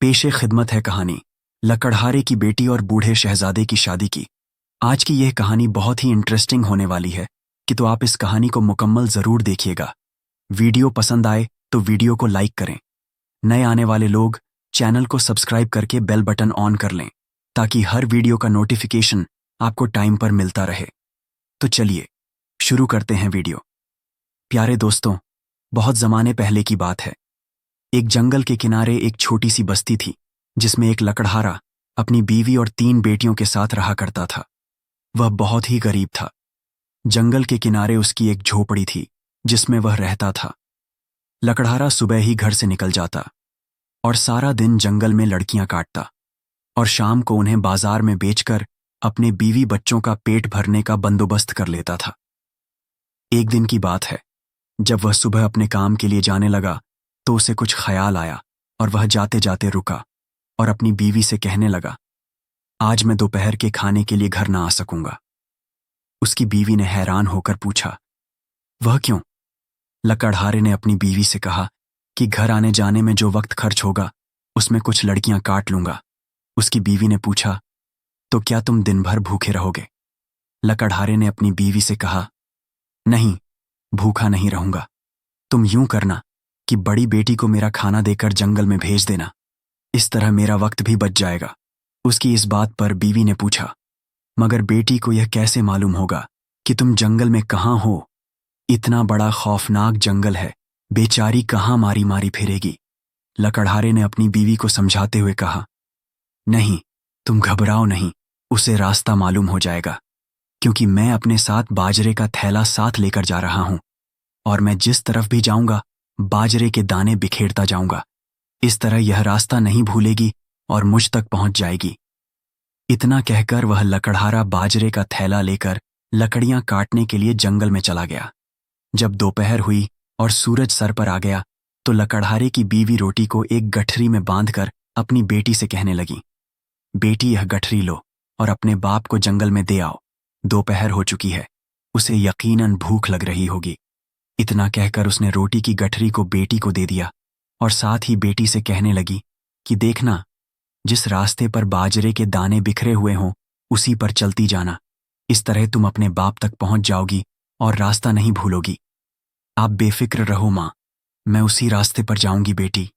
पेशे खिदमत है कहानी लकड़हारे की बेटी और बूढ़े शहजादे की शादी की। आज की यह कहानी बहुत ही इंटरेस्टिंग होने वाली है कि तो आप इस कहानी को मुकम्मल ज़रूर देखिएगा। वीडियो पसंद आए तो वीडियो को लाइक करें। नए आने वाले लोग चैनल को सब्सक्राइब करके बेल बटन ऑन कर लें ताकि हर वीडियो का नोटिफिकेशन आपको टाइम पर मिलता रहे। तो चलिए शुरू करते हैं वीडियो। प्यारे दोस्तों, बहुत ज़माने पहले की बात है। एक जंगल के किनारे एक छोटी सी बस्ती थी जिसमें एक लकड़हारा अपनी बीवी और 3 बेटियों के साथ रहा करता था। वह बहुत ही गरीब था। जंगल के किनारे उसकी एक झोपड़ी थी जिसमें वह रहता था। लकड़हारा सुबह ही घर से निकल जाता और सारा दिन जंगल में लड़कियां काटता और शाम को उन्हें बाजार में बेचकर अपने बीवी बच्चों का पेट भरने का बंदोबस्त कर लेता था। एक दिन की बात है, जब वह सुबह अपने काम के लिए जाने लगा तो उसे कुछ ख्याल आया और वह जाते जाते रुका और अपनी बीवी से कहने लगा, आज मैं दोपहर के खाने के लिए घर ना आ सकूंगा। उसकी बीवी ने हैरान होकर पूछा, वह क्यों? लकड़हारे ने अपनी बीवी से कहा कि घर आने जाने में जो वक्त खर्च होगा उसमें कुछ लड़कियां काट लूंगा। उसकी बीवी ने पूछा, तो क्या तुम दिन भर भूखे रहोगे? लकड़हारे ने अपनी बीवी से कहा, नहीं, भूखा नहीं रहूंगा। तुम यूं करना कि बड़ी बेटी को मेरा खाना देकर जंगल में भेज देना, इस तरह मेरा वक्त भी बच जाएगा। उसकी इस बात पर बीवी ने पूछा, मगर बेटी को यह कैसे मालूम होगा कि तुम जंगल में कहाँ हो? इतना बड़ा खौफनाक जंगल है, बेचारी कहाँ मारी मारी फिरेगी। लकड़हारे ने अपनी बीवी को समझाते हुए कहा, नहीं, तुम घबराओ नहीं, उसे रास्ता मालूम हो जाएगा, क्योंकि मैं अपने साथ बाजरे का थैला साथ लेकर जा रहा हूं और मैं जिस तरफ भी जाऊंगा बाजरे के दाने बिखेरता जाऊंगा। इस तरह यह रास्ता नहीं भूलेगी और मुझ तक पहुंच जाएगी। इतना कहकर वह लकड़हारा बाजरे का थैला लेकर लकड़ियां काटने के लिए जंगल में चला गया। जब दोपहर हुई और सूरज सर पर आ गया तो लकड़हारे की बीवी रोटी को एक गठरी में बांधकर अपनी बेटी से कहने लगी, बेटी यह गठरी लो और अपने बाप को जंगल में दे आओ। दोपहर हो चुकी है, उसे यकीनन भूख लग रही होगी। इतना कहकर उसने रोटी की गठरी को बेटी को दे दिया और साथ ही बेटी से कहने लगी कि देखना, जिस रास्ते पर बाजरे के दाने बिखरे हुए हों उसी पर चलती जाना। इस तरह तुम अपने बाप तक पहुंच जाओगी और रास्ता नहीं भूलोगी। आप बेफिक्र रहो मां, मैं उसी रास्ते पर जाऊंगी बेटी।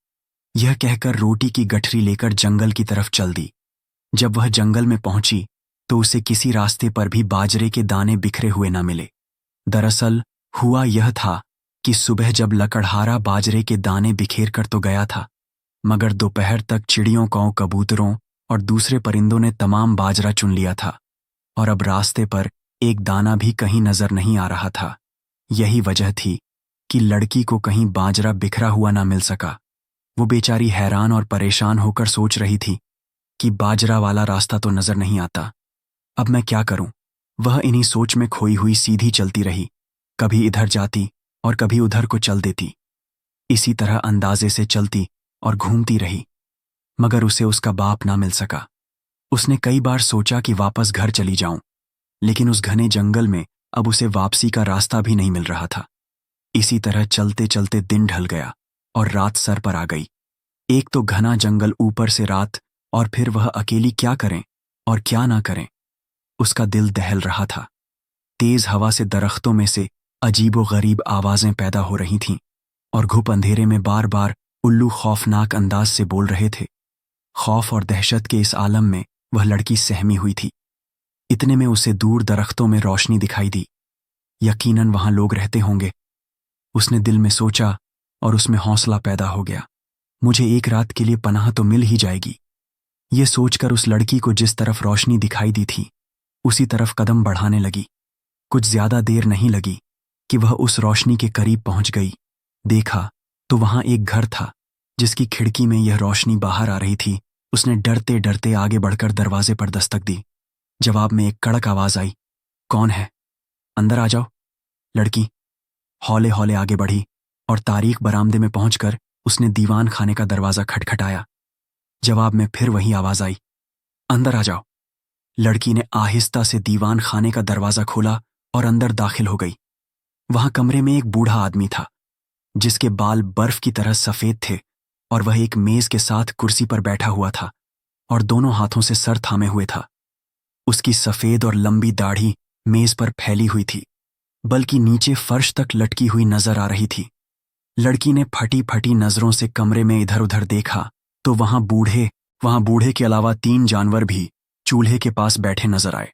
यह कहकर रोटी की गठरी लेकर जंगल की तरफ चल दी। जब वह जंगल में पहुंची तो उसे किसी रास्ते पर भी बाजरे के दाने बिखरे हुए न मिले। दरअसल हुआ यह था कि सुबह जब लकड़हारा बाजरे के दाने बिखेर कर तो गया था, मगर दोपहर तक चिड़ियों, कौओं, कबूतरों और दूसरे परिंदों ने तमाम बाजरा चुन लिया था और अब रास्ते पर एक दाना भी कहीं नजर नहीं आ रहा था। यही वजह थी कि लड़की को कहीं बाजरा बिखरा हुआ ना मिल सका। वो बेचारी हैरान और परेशान होकर सोच रही थी कि बाजरा वाला रास्ता तो नजर नहीं आता, अब मैं क्या करूं? वह इन्हीं सोच में खोई हुई सीधी चलती रही, कभी इधर जाती और कभी उधर को चल देती। इसी तरह अंदाजे से चलती और घूमती रही, मगर उसे उसका बाप ना मिल सका। उसने कई बार सोचा कि वापस घर चली जाऊं, लेकिन उस घने जंगल में अब उसे वापसी का रास्ता भी नहीं मिल रहा था। इसी तरह चलते चलते दिन ढल गया और रात सर पर आ गई। एक तो घना जंगल, ऊपर से रात, और फिर वह अकेली क्या करें और क्या ना करें। उसका दिल दहल रहा था। तेज हवा से दरख्तों में से अजीबो गरीब आवाजें पैदा हो रही थीं और घुप अंधेरे में बार बार उल्लू खौफनाक अंदाज से बोल रहे थे। खौफ और दहशत के इस आलम में वह लड़की सहमी हुई थी। इतने में उसे दूर दरख्तों में रोशनी दिखाई दी। यकीनन वहां लोग रहते होंगे। उसने दिल में सोचा और उसमें हौसला पैदा हो गया, मुझे एक रात के लिए पनाह तो मिल ही जाएगी। ये सोचकर उस लड़की को जिस तरफ रोशनी दिखाई दी थी उसी तरफ कदम बढ़ाने लगी। कुछ ज्यादा देर नहीं लगी कि वह उस रोशनी के करीब पहुंच गई। देखा तो वहां एक घर था जिसकी खिड़की में यह रोशनी बाहर आ रही थी। उसने डरते डरते आगे बढ़कर दरवाजे पर दस्तक दी। जवाब में एक कड़क आवाज आई, कौन है? अंदर आ जाओ। लड़की हौले हौले आगे बढ़ी और तारीख बरामदे में पहुंचकर उसने दीवान खाने का दरवाजा खटखटाया। जवाब में फिर वही आवाज आई, अंदर आ जाओ। लड़की ने आहिस्ता से दीवान खाने का दरवाजा खोला और अंदर दाखिल हो गई। वहां कमरे में एक बूढ़ा आदमी था जिसके बाल बर्फ की तरह सफेद थे और वह एक मेज के साथ कुर्सी पर बैठा हुआ था और दोनों हाथों से सर थामे हुए था। उसकी सफेद और लंबी दाढ़ी मेज पर फैली हुई थी, बल्कि नीचे फर्श तक लटकी हुई नजर आ रही थी। लड़की ने फटी फटी नजरों से कमरे में इधर उधर देखा तो वहां बूढ़े के अलावा 3 जानवर भी चूल्हे के पास बैठे नजर आए।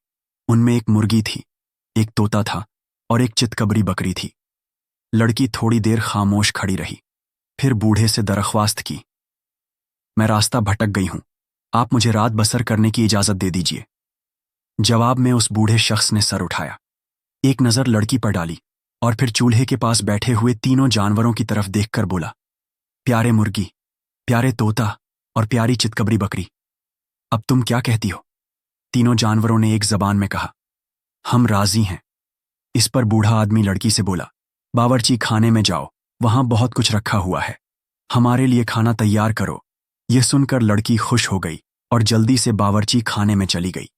उनमें एक मुर्गी थी, एक तोता था और एक चितकबरी बकरी थी। लड़की थोड़ी देर खामोश खड़ी रही, फिर बूढ़े से दरख्वास्त की, मैं रास्ता भटक गई हूं, आप मुझे रात बसर करने की इजाजत दे दीजिए। जवाब में उस बूढ़े शख्स ने सर उठाया, एक नजर लड़की पर डाली और फिर चूल्हे के पास बैठे हुए तीनों जानवरों की तरफ देखकर बोला, प्यारे मुर्गी, प्यारे तोता और प्यारी चितकबरी बकरी, अब तुम क्या कहती हो? तीनों जानवरों ने एक जबान में कहा, हम राजी हैं। इस पर बूढ़ा आदमी लड़की से बोला, बावर्ची खाने में जाओ, वहां बहुत कुछ रखा हुआ है, हमारे लिए खाना तैयार करो। यह सुनकर लड़की खुश हो गई और जल्दी से बावर्ची खाने में चली गई।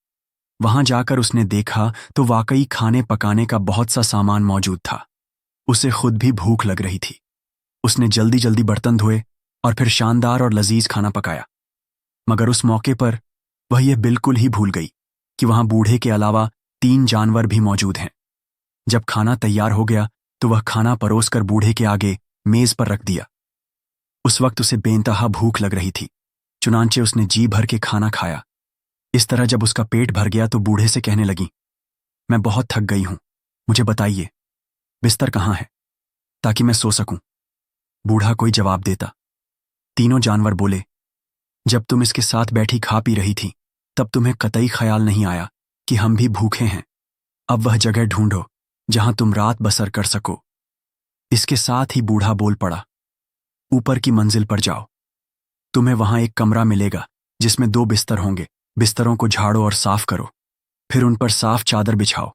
वहां जाकर उसने देखा तो वाकई खाने पकाने का बहुत सा सामान मौजूद था। उसे खुद भी भूख लग रही थी। उसने जल्दी जल्दी बर्तन धोए और फिर शानदार और लजीज खाना पकाया। मगर उस मौके पर वह यह बिल्कुल ही भूल गई कि वहां बूढ़े के अलावा 3 जानवर भी मौजूद हैं। जब खाना तैयार हो गया तो वह खाना परोसकर बूढ़े के आगे मेज पर रख दिया। उस वक्त उसे बेइंतहा भूख लग रही थी, चुनांचे उसने जी भर के खाना खाया। इस तरह जब उसका पेट भर गया तो बूढ़े से कहने लगी, मैं बहुत थक गई हूं, मुझे बताइए बिस्तर कहाँ है ताकि मैं सो सकूं। बूढ़ा कोई जवाब देता। तीनों जानवर बोले, जब तुम इसके साथ बैठी खा पी रही थी तब तुम्हें कतई ख्याल नहीं आया कि हम भी भूखे हैं। अब वह जगह ढूंढो जहां तुम रात बसर कर सको। इसके साथ ही बूढ़ा बोल पड़ा, ऊपर की मंजिल पर जाओ, तुम्हें वहां एक कमरा मिलेगा जिसमें 2 बिस्तर होंगे। बिस्तरों को झाड़ो और साफ करो, फिर उन पर साफ चादर बिछाओ।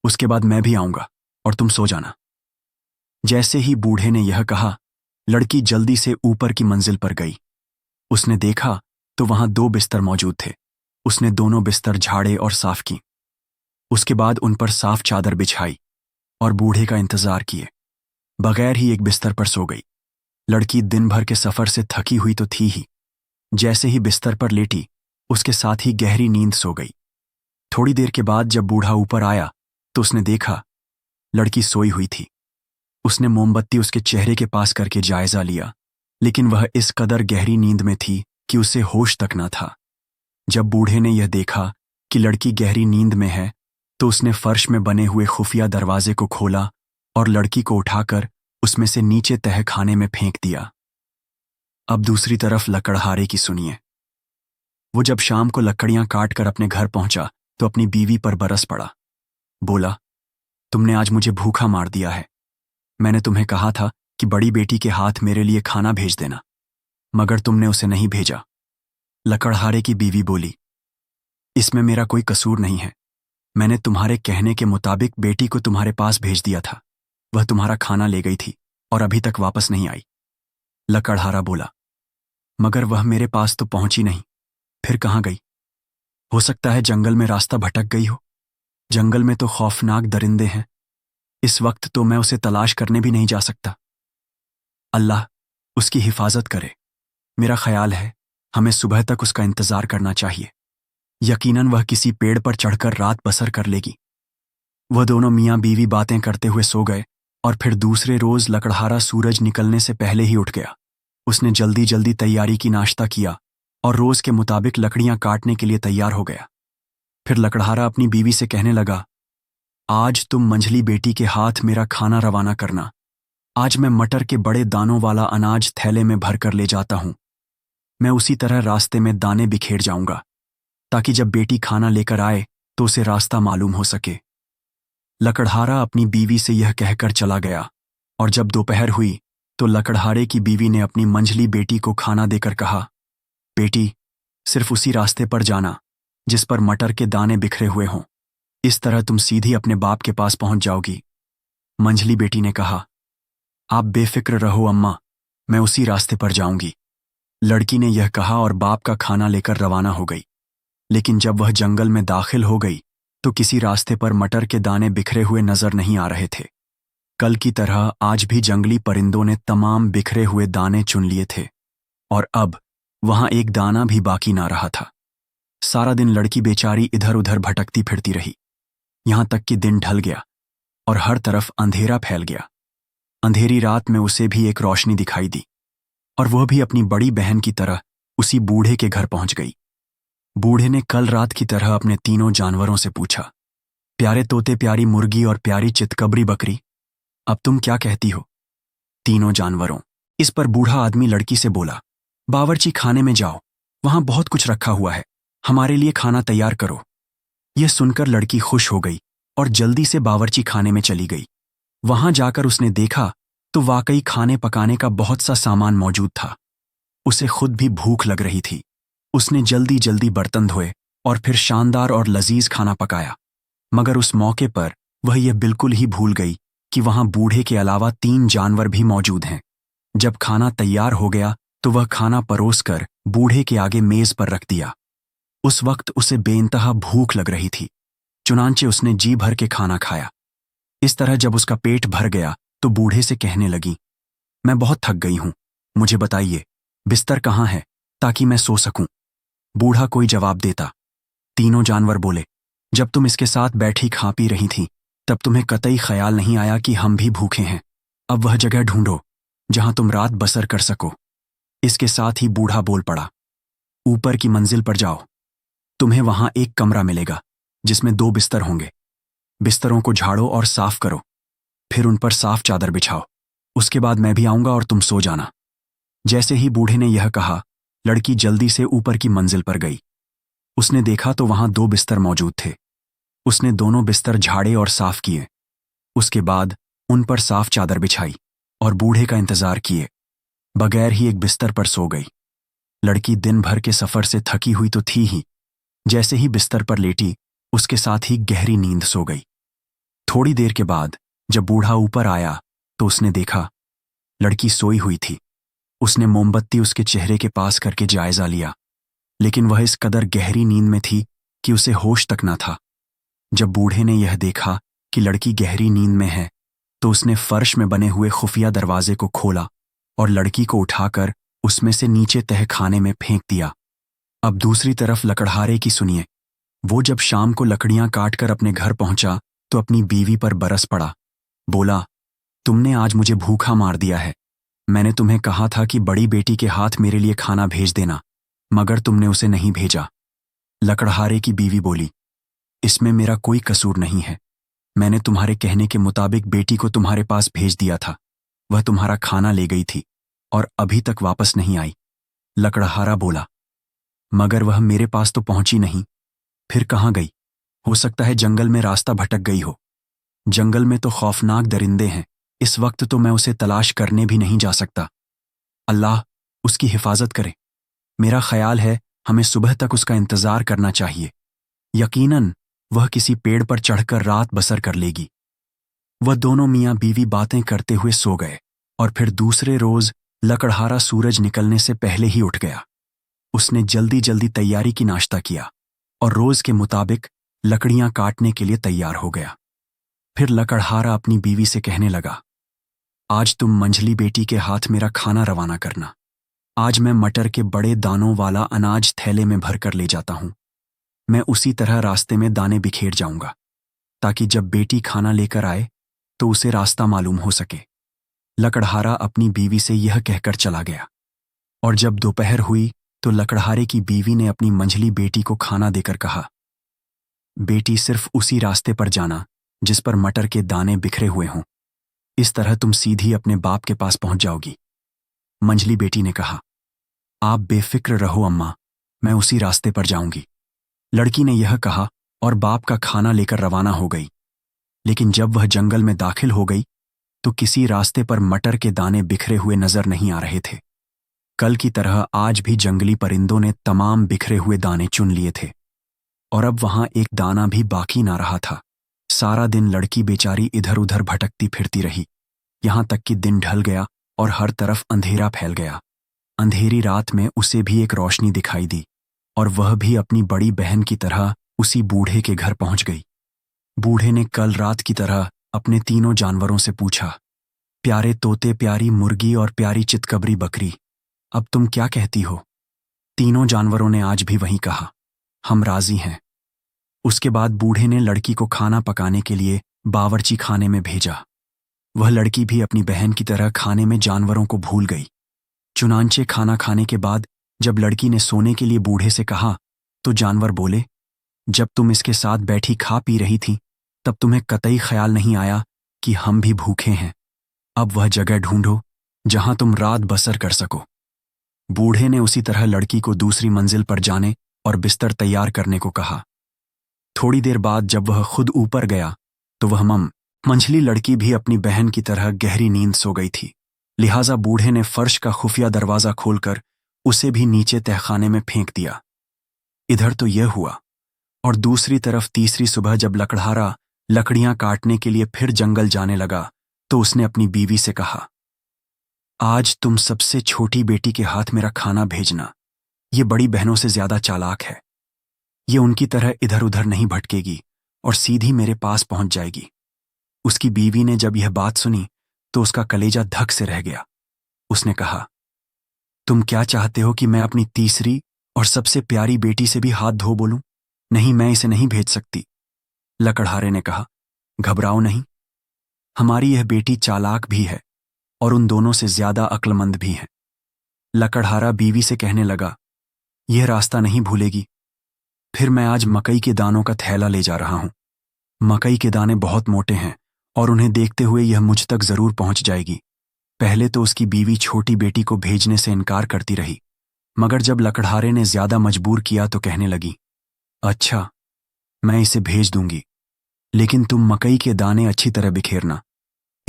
उसके बाद मैं भी आऊंगा और तुम सो जाना। जैसे ही बूढ़े ने यह कहा, लड़की जल्दी से ऊपर की मंजिल पर गई। उसने देखा तो वहां 2 बिस्तर मौजूद थे। उसने दोनों बिस्तर झाड़े और साफ की। उसके बाद उन पर साफ चादर बिछाई और बूढ़े का इंतजार किए। बगैर ही एक बिस्तर पर सो गई। लड़की दिन भर के सफर से थकी हुई तो थी ही, जैसे ही बिस्तर पर लेटी उसके साथ ही गहरी नींद सो गई। थोड़ी देर के बाद जब बूढ़ा ऊपर आया तो उसने देखा लड़की सोई हुई थी। उसने मोमबत्ती उसके चेहरे के पास करके जायजा लिया, लेकिन वह इस कदर गहरी नींद में थी कि उसे होश तक न था। जब बूढ़े ने यह देखा कि लड़की गहरी नींद में है तो उसने फर्श में बने हुए खुफिया दरवाजे को खोला और लड़की को उठाकर उसमें से नीचे तह खाने में फेंक दिया। अब दूसरी तरफ लकड़हारे की सुनिए। वो जब शाम को लकड़ियां काट कर अपने घर पहुंचा तो अपनी बीवी पर बरस पड़ा। बोला, तुमने आज मुझे भूखा मार दिया है। मैंने तुम्हें कहा था कि बड़ी बेटी के हाथ मेरे लिए खाना भेज देना, मगर तुमने उसे नहीं भेजा। लकड़हारे की बीवी बोली, इसमें मेरा कोई कसूर नहीं है। मैंने तुम्हारे कहने के मुताबिक बेटी को तुम्हारे पास भेज दिया था। वह तुम्हारा खाना ले गई थी और अभी तक वापस नहीं आई। लकड़हारा बोला, मगर वह मेरे पास तो पहुंची नहीं, फिर कहाँ गई? हो सकता है जंगल में रास्ता भटक गई हो। जंगल में तो खौफनाक दरिंदे हैं, इस वक्त तो मैं उसे तलाश करने भी नहीं जा सकता। अल्लाह उसकी हिफाजत करे। मेरा ख्याल है हमें सुबह तक उसका इंतजार करना चाहिए। यकीनन वह किसी पेड़ पर चढ़कर रात बसर कर लेगी। वह दोनों मियाँ बीवी बातें करते हुए सो गए और फिर दूसरे रोज लकड़हारा सूरज निकलने से पहले ही उठ गया। उसने जल्दी जल्दी तैयारी की, नाश्ता किया और रोज के मुताबिक लकड़ियां काटने के लिए तैयार हो गया। फिर लकड़हारा अपनी बीवी से कहने लगा, आज तुम मंझली बेटी के हाथ मेरा खाना रवाना करना। आज मैं मटर के बड़े दानों वाला अनाज थैले में भर कर ले जाता हूं। मैं उसी तरह रास्ते में दाने बिखेर जाऊंगा ताकि जब बेटी खाना लेकर आए तो उसे रास्ता मालूम हो सके। लकड़हारा अपनी बीवी से यह कहकर चला गया और जब दोपहर हुई तो लकड़हारे की बीवी ने अपनी मंझली बेटी को खाना देकर कहा, बेटी, सिर्फ उसी रास्ते पर जाना जिस पर मटर के दाने बिखरे हुए हों। इस तरह तुम सीधी अपने बाप के पास पहुंच जाओगी। मंझली बेटी ने कहा, आप बेफिक्र रहो अम्मा, मैं उसी रास्ते पर जाऊंगी। लड़की ने यह कहा और बाप का खाना लेकर रवाना हो गई। लेकिन जब वह जंगल में दाखिल हो गई तो किसी रास्ते पर मटर के दाने बिखरे हुए नजर नहीं आ रहे थे। कल की तरह आज भी जंगली परिंदों ने तमाम बिखरे हुए दाने चुन लिए थे। और अब वहां एक दाना भी बाकी ना रहा था। सारा दिन लड़की बेचारी इधर उधर भटकती फिरती रही, यहां तक कि दिन ढल गया और हर तरफ अंधेरा फैल गया। अंधेरी रात में उसे भी एक रोशनी दिखाई दी और वह भी अपनी बड़ी बहन की तरह उसी बूढ़े के घर पहुंच गई। बूढ़े ने कल रात की तरह अपने तीनों जानवरों से पूछा, प्यारे तोते, प्यारी मुर्गी और प्यारी चितकबरी बकरी, अब तुम क्या कहती हो? तीनों जानवरों। इस पर बूढ़ा आदमी लड़की से बोला, बावर्ची खाने में जाओ, वहां बहुत कुछ रखा हुआ है, हमारे लिए खाना तैयार करो। यह सुनकर लड़की खुश हो गई और जल्दी से बावर्ची खाने में चली गई। वहां जाकर उसने देखा तो वाकई खाने पकाने का बहुत सा सामान मौजूद था। उसे खुद भी भूख लग रही थी। उसने जल्दी जल्दी बर्तन धोए और फिर शानदार और लजीज खाना पकाया। मगर उस मौके पर वह यह बिल्कुल ही भूल गई कि वहां बूढ़े के अलावा 3 जानवर भी मौजूद हैं। जब खाना तैयार हो गया तो वह खाना परोसकर बूढ़े के आगे मेज पर रख दिया। उस वक्त उसे बेइंतहा भूख लग रही थी, चुनांचे उसने जी भर के खाना खाया। इस तरह जब उसका पेट भर गया तो बूढ़े से कहने लगी, मैं बहुत थक गई हूं, मुझे बताइए बिस्तर कहाँ है ताकि मैं सो सकूं। बूढ़ा कोई जवाब देता। तीनों जानवर बोले, जब तुम इसके साथ बैठी खा पी रही थी तब तुम्हें कतई ख्याल नहीं आया कि हम भी भूखे हैं। अब वह जगह ढूंढो जहां तुम रात बसर कर सको। इसके साथ ही बूढ़ा बोल पड़ा, ऊपर की मंजिल पर जाओ, तुम्हें वहां एक कमरा मिलेगा जिसमें 2 बिस्तर होंगे। बिस्तरों को झाड़ो और साफ करो, फिर उन पर साफ चादर बिछाओ। उसके बाद मैं भी आऊंगा और तुम सो जाना। जैसे ही बूढ़े ने यह कहा, लड़की जल्दी से ऊपर की मंजिल पर गई। उसने देखा तो वहां 2 बिस्तर मौजूद थे। उसने दोनों बिस्तर झाड़े और साफ किए। उसके बाद उन पर साफ चादर बिछाई और बूढ़े का इंतजार किए, बगैर ही एक बिस्तर पर सो गई। लड़की दिन भर के सफर से थकी हुई तो थी ही, जैसे ही बिस्तर पर लेटी उसके साथ ही गहरी नींद सो गई। थोड़ी देर के बाद जब बूढ़ा ऊपर आया तो उसने देखा लड़की सोई हुई थी। उसने मोमबत्ती उसके चेहरे के पास करके जायजा लिया, लेकिन वह इस कदर गहरी नींद में थी कि उसे होश तक न था। जब बूढ़े ने यह देखा कि लड़की गहरी नींद में है तो उसने फर्श में बने हुए खुफिया दरवाजे को खोला और लड़की को उठाकर उसमें से नीचे तह खाने में फेंक दिया। अब दूसरी तरफ लकड़हारे की सुनिए। वो जब शाम को लकड़ियां काटकर अपने घर पहुंचा तो अपनी बीवी पर बरस पड़ा। बोला, तुमने आज मुझे भूखा मार दिया है। मैंने तुम्हें कहा था कि बड़ी बेटी के हाथ मेरे लिए खाना भेज देना, मगर तुमने उसे नहीं भेजा। लकड़हारे की बीवी बोली, इसमें मेरा कोई कसूर नहीं है। मैंने तुम्हारे कहने के मुताबिक बेटी को तुम्हारे पास भेज दिया था। वह तुम्हारा खाना ले गई थी और अभी तक वापस नहीं आई। लकड़हारा बोला, मगर वह मेरे पास तो पहुंची नहीं, फिर कहाँ गई? हो सकता है जंगल में रास्ता भटक गई हो। जंगल में तो खौफनाक दरिंदे हैं, इस वक्त तो मैं उसे तलाश करने भी नहीं जा सकता। अल्लाह उसकी हिफाजत करे। मेरा ख्याल है हमें सुबह तक उसका इंतजार करना चाहिए। यकीनन वह किसी पेड़ पर चढ़कर रात बसर कर लेगी। वह दोनों मियाँ बीवी बातें करते हुए सो गए और फिर दूसरे रोज लकड़हारा सूरज निकलने से पहले ही उठ गया। उसने जल्दी जल्दी तैयारी की नाश्ता किया और रोज के मुताबिक लकड़ियां काटने के लिए तैयार हो गया। फिर लकड़हारा अपनी बीवी से कहने लगा, आज तुम मंझली बेटी के हाथ मेरा खाना रवाना करना। आज मैं मटर के बड़े दानों वाला अनाज थैले में भरकर ले जाता हूं। मैं उसी तरह रास्ते में दाने बिखेर जाऊंगा ताकि जब बेटी खाना लेकर आए तो उसे रास्ता मालूम हो सके। लकड़हारा अपनी बीवी से यह कहकर चला गया और जब दोपहर हुई तो लकड़हारे की बीवी ने अपनी मंझली बेटी को खाना देकर कहा, बेटी सिर्फ उसी रास्ते पर जाना जिस पर मटर के दाने बिखरे हुए हों। इस तरह तुम सीधी अपने बाप के पास पहुंच जाओगी। मंझली बेटी ने कहा, आप बेफिक्र रहो अम्मा, मैं उसी रास्ते पर जाऊंगी। लड़की ने यह कहा और बाप का खाना लेकर रवाना हो गई। लेकिन जब वह जंगल में दाखिल हो गई तो किसी रास्ते पर मटर के दाने बिखरे हुए नजर नहीं आ रहे थे। कल की तरह आज भी जंगली परिंदों ने तमाम बिखरे हुए दाने चुन लिए थे और अब वहां एक दाना भी बाकी ना रहा था। सारा दिन लड़की बेचारी इधर उधर भटकती फिरती रही, यहां तक कि दिन ढल गया और हर तरफ अंधेरा फैल गया। अंधेरी रात में उसे भी एक रोशनी दिखाई दी और वह भी अपनी बड़ी बहन की तरह उसी बूढ़े के घर पहुंच गई। बूढ़े ने कल रात की तरह अपने तीनों जानवरों से पूछा, प्यारे तोते, प्यारी मुर्गी और प्यारी चितकबरी बकरी, अब तुम क्या कहती हो? तीनों जानवरों ने आज भी वही कहा, हम राजी हैं। उसके बाद बूढ़े ने लड़की को खाना पकाने के लिए बावर्ची खाने में भेजा। वह लड़की भी अपनी बहन की तरह खाने में जानवरों को भूल गई। चुनांचे खाना खाने के बाद जब लड़की ने सोने के लिए बूढ़े से कहा तो जानवर बोले, जब तुम इसके साथ बैठी खा पी रही थी तब तुम्हें कतई ख्याल नहीं आया कि हम भी भूखे हैं। अब वह जगह ढूंढो जहां तुम रात बसर कर सको। बूढ़े ने उसी तरह लड़की को दूसरी मंजिल पर जाने और बिस्तर तैयार करने को कहा। थोड़ी देर बाद जब वह खुद ऊपर गया तो वह मंझली लड़की भी अपनी बहन की तरह गहरी नींद सो गई थी। लिहाजा बूढ़े ने फर्श का खुफिया दरवाजा खोलकर उसे भी नीचे तहखाने में फेंक दिया। इधर तो यह हुआ, और दूसरी तरफ तीसरी सुबह जब लकड़हारा लकड़ियां काटने के लिए फिर जंगल जाने लगा तो उसने अपनी बीवी से कहा, आज तुम सबसे छोटी बेटी के हाथ मेरा खाना भेजना। ये बड़ी बहनों से ज्यादा चालाक है। ये उनकी तरह इधर उधर नहीं भटकेगी और सीधी मेरे पास पहुंच जाएगी। उसकी बीवी ने जब यह बात सुनी तो उसका कलेजा धक से रह गया। उसने कहा, तुम क्या चाहते हो कि मैं अपनी तीसरी और सबसे प्यारी बेटी से भी हाथ धो बोलूं? नहीं, मैं इसे नहीं भेज सकती। लकड़हारे ने कहा, घबराओ नहीं, हमारी यह बेटी चालाक भी है और उन दोनों से ज्यादा अक्लमंद भी है। लकड़हारा बीवी से कहने लगा, यह रास्ता नहीं भूलेगी। फिर मैं आज मकई के दानों का थैला ले जा रहा हूं। मकई के दाने बहुत मोटे हैं और उन्हें देखते हुए यह मुझ तक जरूर पहुंच जाएगी। पहले तो उसकी बीवी छोटी बेटी को भेजने से इनकार करती रही, मगर जब लकड़हारे ने ज्यादा मजबूर किया तो कहने लगी, अच्छा, मैं इसे भेज दूंगी, लेकिन तुम मकई के दाने अच्छी तरह बिखेरना।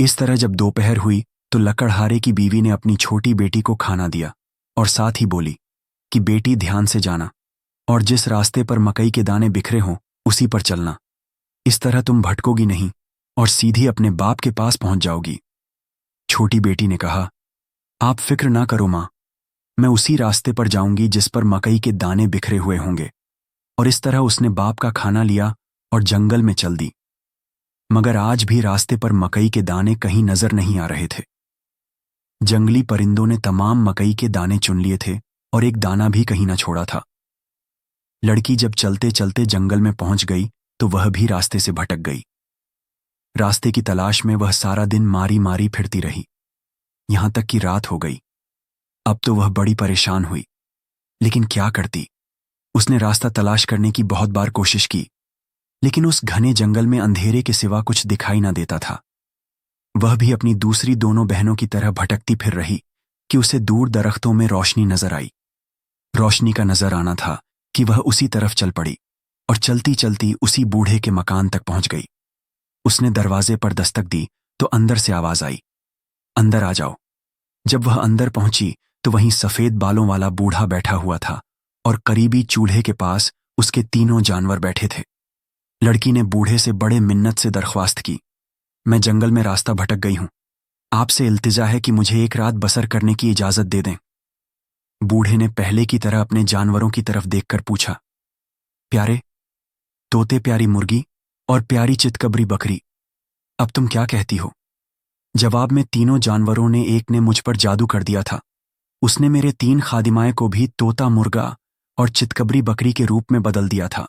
इस तरह जब दोपहर हुई तो लकड़हारे की बीवी ने अपनी छोटी बेटी को खाना दिया और साथ ही बोली कि बेटी ध्यान से जाना और जिस रास्ते पर मकई के दाने बिखरे हों उसी पर चलना। इस तरह तुम भटकोगी नहीं और सीधी अपने बाप के पास पहुंच जाओगी। छोटी बेटी ने कहा, आप फिक्र ना करो मां, मैं उसी रास्ते पर जाऊंगी जिस पर मकई के दाने बिखरे हुए होंगे। और इस तरह उसने बाप का खाना लिया और जंगल में चल दी। मगर आज भी रास्ते पर मकई के दाने कहीं नजर नहीं आ रहे थे। जंगली परिंदों ने तमाम मकई के दाने चुन लिए थे और एक दाना भी कहीं न छोड़ा था। लड़की जब चलते चलते जंगल में पहुंच गई तो वह भी रास्ते से भटक गई। रास्ते की तलाश में वह सारा दिन मारी मारी फिरती रही, यहां तक कि रात हो गई। अब तो वह बड़ी परेशान हुई, लेकिन क्या करती। उसने रास्ता तलाश करने की बहुत बार कोशिश की, लेकिन उस घने जंगल में अंधेरे के सिवा कुछ दिखाई ना देता था। वह भी अपनी दूसरी दोनों बहनों की तरह भटकती फिर रही कि उसे दूर दरख्तों में रोशनी नजर आई। रोशनी का नजर आना था कि वह उसी तरफ चल पड़ी और चलती चलती उसी बूढ़े के मकान तक पहुंच गई। उसने दरवाजे पर दस्तक दी तो अंदर से आवाज आई, अंदर आ जाओ। जब वह अंदर पहुंची तो वहीं सफेद बालों वाला बूढ़ा बैठा हुआ था और करीबी चूल्हे के पास उसके तीनों जानवर बैठे थे। लड़की ने बूढ़े से बड़े मिन्नत से दरख्वास्त की, मैं जंगल में रास्ता भटक गई हूं, आपसे इल्तिजा है कि मुझे एक रात बसर करने की इजाजत दे दें। बूढ़े ने पहले की तरह अपने जानवरों की तरफ देखकर पूछा, प्यारे तोते, प्यारी मुर्गी और प्यारी चितकबरी बकरी, अब तुम क्या कहती हो? जवाब में तीनों जानवरों ने एक ने मुझ पर जादू कर दिया था। उसने मेरे 3 खादिमाएं को भी तोता, मुर्गा और चितकबरी बकरी के रूप में बदल दिया था।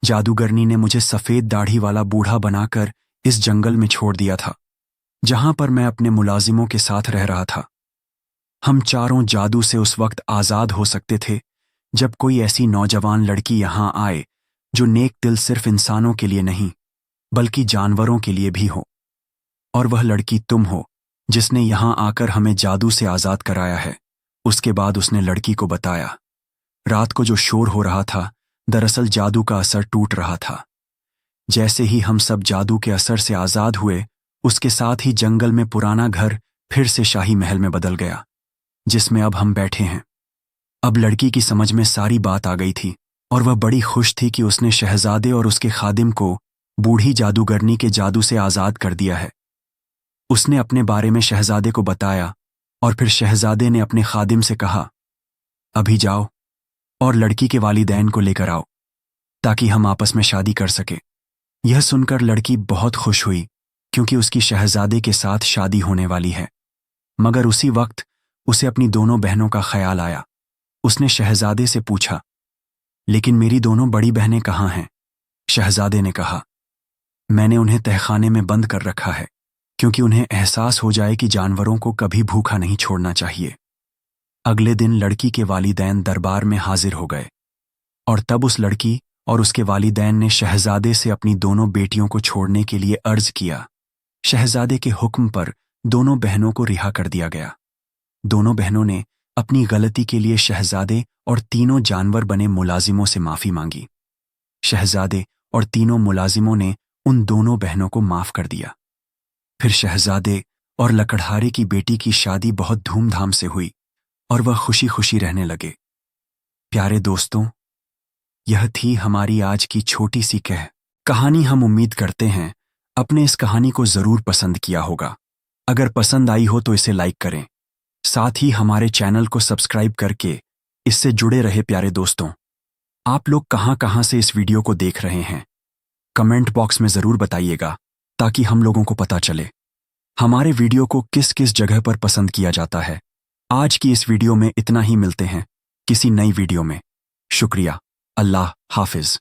जादूगरनी ने मुझे सफेद दाढ़ी वाला बूढ़ा बनाकर इस जंगल में छोड़ दिया था, जहां पर मैं अपने मुलाजिमों के साथ रह रहा था। हम चारों जादू से उस वक्त आजाद हो सकते थे जब कोई ऐसी नौजवान लड़की यहां आए जो नेक दिल सिर्फ इंसानों के लिए नहीं बल्कि जानवरों के लिए भी हो। और वह लड़की तुम हो जिसने यहां आकर हमें जादू से आजाद कराया है। उसके बाद उसने लड़की को बताया, रात को जो शोर हो रहा था दरअसल जादू का असर टूट रहा था। जैसे ही हम सब जादू के असर से आजाद हुए, उसके साथ ही जंगल में पुराना घर फिर से शाही महल में बदल गया, जिसमें अब हम बैठे हैं। अब लड़की की समझ में सारी बात आ गई थी और वह बड़ी खुश थी कि उसने शहजादे और उसके खादिम को बूढ़ी जादूगरनी के जादू से आजाद कर दिया है। उसने अपने बारे में शहजादे को बताया और फिर शहजादे ने अपने खादिम से कहा, अभी जाओ और लड़की के वालिदैन को लेकर आओ ताकि हम आपस में शादी कर सके। यह सुनकर लड़की बहुत खुश हुई क्योंकि उसकी शहजादे के साथ शादी होने वाली है। मगर उसी वक्त उसे अपनी दोनों बहनों का ख्याल आया। उसने शहजादे से पूछा, लेकिन मेरी दोनों बड़ी बहनें कहाँ हैं? शहजादे ने कहा, मैंने उन्हें तहखाने में बंद कर रखा है, क्योंकि उन्हें एहसास हो जाए कि जानवरों को कभी भूखा नहीं छोड़ना चाहिए। अगले दिन लड़की के वालिदैन दरबार में हाजिर हो गए और तब उस लड़की और उसके वालिदैन ने शहजादे से अपनी दोनों बेटियों को छोड़ने के लिए अर्ज किया। शहजादे के हुक्म पर दोनों बहनों को रिहा कर दिया गया। दोनों बहनों ने अपनी गलती के लिए शहजादे और तीनों जानवर बने मुलाजिमों से माफी मांगी। शहजादे और तीनों मुलाजिमों ने उन दोनों बहनों को माफ कर दिया। फिर शहजादे और लकड़हारे की बेटी की शादी बहुत धूमधाम से हुई और वह खुशी खुशी रहने लगे। प्यारे दोस्तों, यह थी हमारी आज की छोटी सी कहानी। हम उम्मीद करते हैं अपने इस कहानी को जरूर पसंद किया होगा। अगर पसंद आई हो तो इसे लाइक करें, साथ ही हमारे चैनल को सब्सक्राइब करके इससे जुड़े रहे। प्यारे दोस्तों, आप लोग कहां कहां से इस वीडियो को देख रहे हैं, कमेंट बॉक्स में जरूर बताइएगा, ताकि हम लोगों को पता चले हमारे वीडियो को किस किस जगह पर पसंद किया जाता है। आज की इस वीडियो में इतना ही। मिलते हैं किसी नई वीडियो में। शुक्रिया। अल्लाह हाफिज।